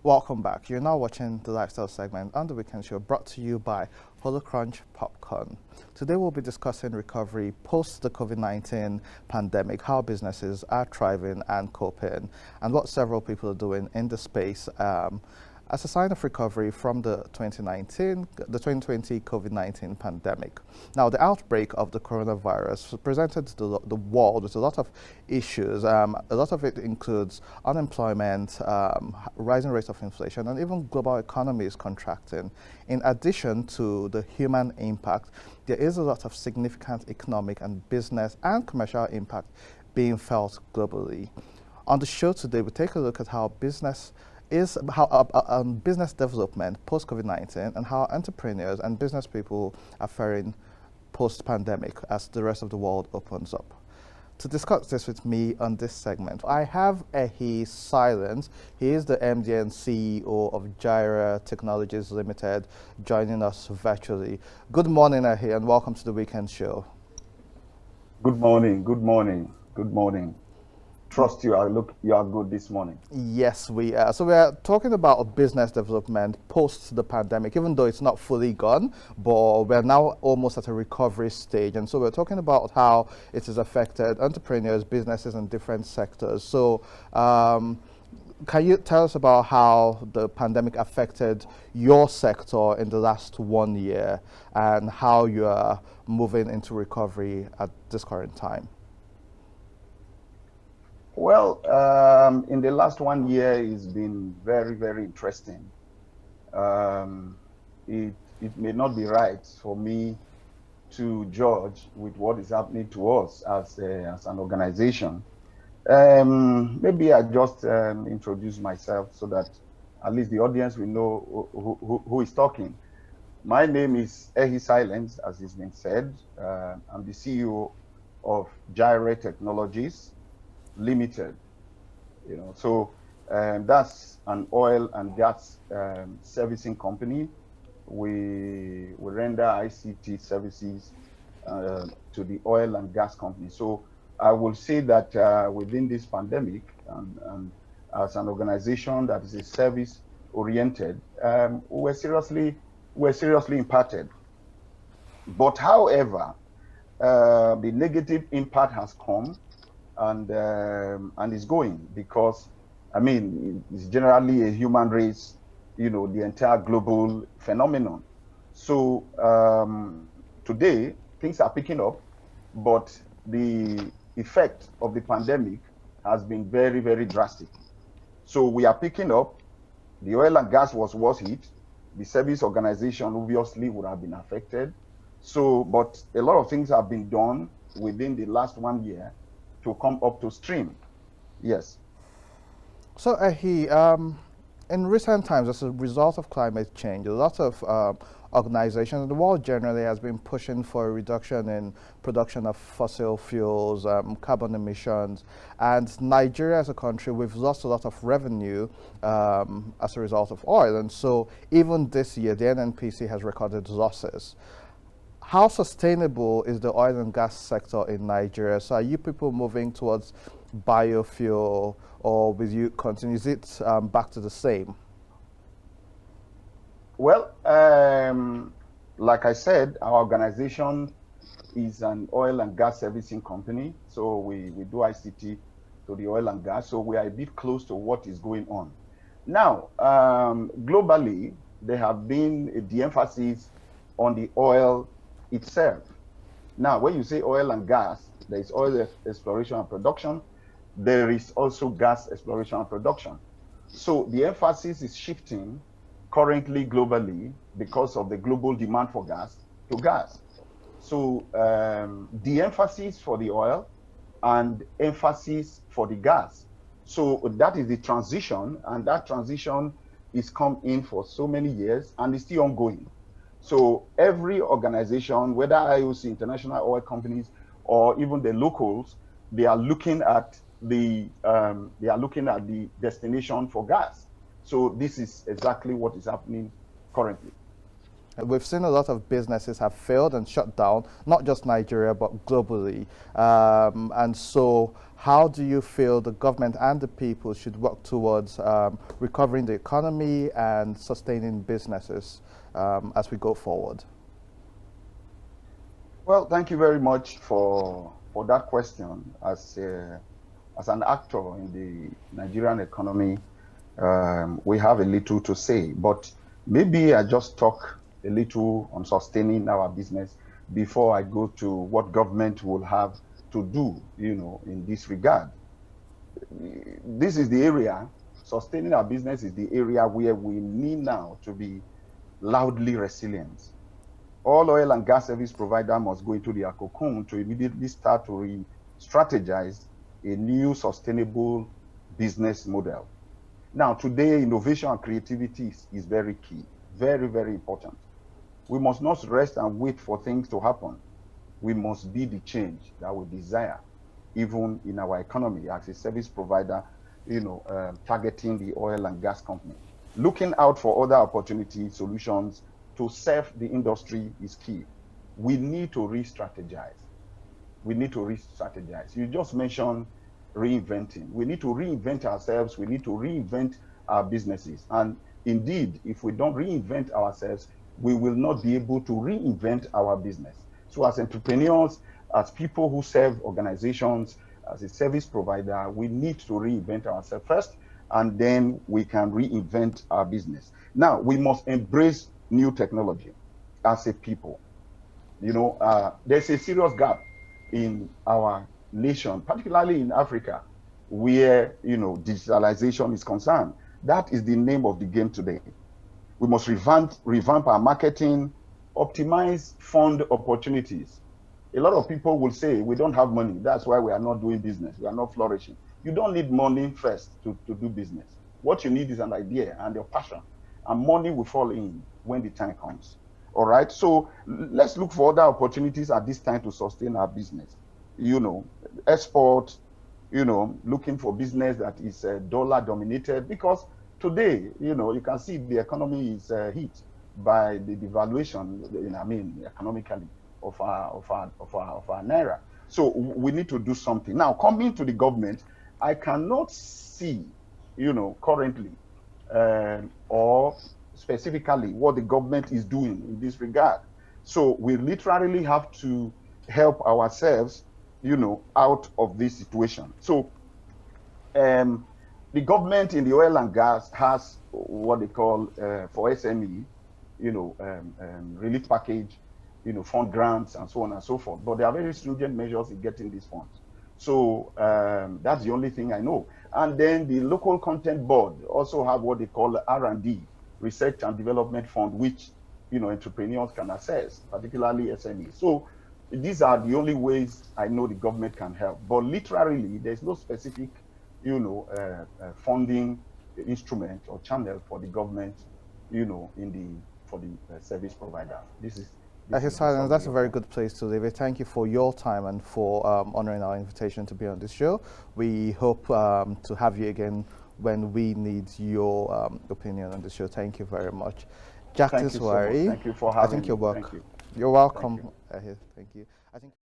Welcome back. You're now watching the Lifestyle segment on the Weekend Show brought to you by Holocrunch Popcorn. Today we'll be discussing recovery post the COVID-19 pandemic, how businesses are thriving and coping, and what several people are doing in the space as a sign of recovery from the 2020 COVID-19 pandemic. Now, the outbreak of the coronavirus presented the world with a lot of issues. A lot of it includes unemployment, rising rates of inflation, and even global economies contracting. In addition to the human impact, there is a lot of significant economic and business and commercial impact being felt globally. On the show today, we take a look at how business development post COVID-19 and how entrepreneurs and business people are faring post-pandemic as the rest of the world opens up. To discuss this with me on this segment, I have Ehi Silence. He is the MD and CEO of Jireh Technologies Limited, joining us virtually. Good morning, Ehi, and welcome to the Weekend Show. Good morning, good morning, good morning. Trust you are good this morning. Yes, we are. So we are talking about business development post the pandemic, even though it's not fully gone, but we're now almost at a recovery stage. And so we're talking about how it has affected entrepreneurs, businesses in different sectors. So can you tell us about how the pandemic affected your sector in the last 1 year and how you are moving into recovery at this current time? Well, in the last 1 year, it's been very, very interesting. It may not be right for me to judge with what is happening to us as an organization. Maybe I just introduce myself so that at least the audience will know who is talking. My name is Ehi Silence, as has been said. I'm the CEO of Jireh Technologies Limited, so that's an oil and gas servicing company. We render ICT services to the oil and gas company. So I will say that within this pandemic and as an organization that is a service oriented, we're seriously impacted. But however, the negative impact has come and it's going because, I mean, it's generally a human race, the entire global phenomenon. So today, things are picking up, but the effect of the pandemic has been very, very drastic. So we are picking up. The oil and gas was worse hit. The service organization obviously would have been affected. So, but a lot of things have been done within the last 1 year to come up to stream. Yes. So, in recent times, as a result of climate change, a lot of organizations in the world generally has been pushing for a reduction in production of fossil fuels, carbon emissions, and Nigeria as a country, we've lost a lot of revenue as a result of oil. And so even this year, the NNPC has recorded losses. How sustainable is the oil and gas sector in Nigeria? So are you people moving towards biofuel, or will you continue? Is it back to the same? Well, like I said, our organization is an oil and gas servicing company. So we do ICT to the oil and gas. So we are a bit close to what is going on. Now, globally, there have been a de-emphasis on the oil itself. Now, when you say oil and gas, there is oil exploration and production. There is also gas exploration and production. So the emphasis is shifting currently globally because of the global demand for gas to gas. So the emphasis for the oil and emphasis for the gas. So that is the transition, and that transition is come in for so many years and is still ongoing. So every organization, whether IOC, international oil companies, or even the locals, they are looking at the destination for gas. So this is exactly what is happening currently. We've seen a lot of businesses have failed and shut down, not just Nigeria, but globally. And so how do you feel the government and the people should work towards recovering the economy and sustaining businesses as we go forward? Well, thank you very much for that question. As an actor in the Nigerian economy, we have a little to say, but maybe I just talk a little on sustaining our business before I go to what government will have to do, in this regard. This is the area, sustaining our business is the area where we need now to be loudly resilient. All oil and gas service provider must go into their cocoon to immediately start to re-strategize a new sustainable business model. Now, today, innovation and creativity is very key, very, very important. We must not rest and wait for things to happen. We must be the change that we desire, even in our economy as a service provider, targeting the oil and gas company. Looking out for other opportunities, solutions to serve the industry is key. We need to re-strategize. We need to re-strategize. You just mentioned reinventing. We need to reinvent ourselves. We need to reinvent our businesses. And indeed, if we don't reinvent ourselves, we will not be able to reinvent our business. So as entrepreneurs, as people who serve organizations, as a service provider, we need to reinvent ourselves first, and then we can reinvent our business. Now, we must embrace new technology as a people. There's a serious gap in our nation, particularly in Africa, where, digitalization is concerned. That is the name of the game today. We must revamp our marketing, optimize fund opportunities. A lot of people will say, we don't have money. That's why we are not doing business. We are not flourishing. You don't need money first to do business. What you need is an idea and your passion. And money will fall in when the time comes. All right. So let's look for other opportunities at this time to sustain our business. Export, looking for business that is dollar dominated, because today, you can see the economy is hit by the devaluation, economically of our naira. So we need to do something. Now, coming to the government, I cannot see, currently, or specifically what the government is doing in this regard. So we literally have to help ourselves, out of this situation. So the government in the oil and gas has what they call for SME, relief package, fund grants and so on and so forth. But there are very stringent measures in getting these funds. So that's the only thing I know. And then the local content board also have what they call R&D, Research and Development Fund, which entrepreneurs can access, particularly SMEs. So these are the only ways I know the government can help. But literally, there's no specific funding instrument or channel for the government, for the service provider. Ehi Silence, that's a very good place to leave it. Thank you for your time and for honoring our invitation to be on this show. We hope to have you again when we need your opinion on the show. Thank you very much. Thank you so much. Thank you for having me. I think your work. Thank you. You're welcome. Thank you. I think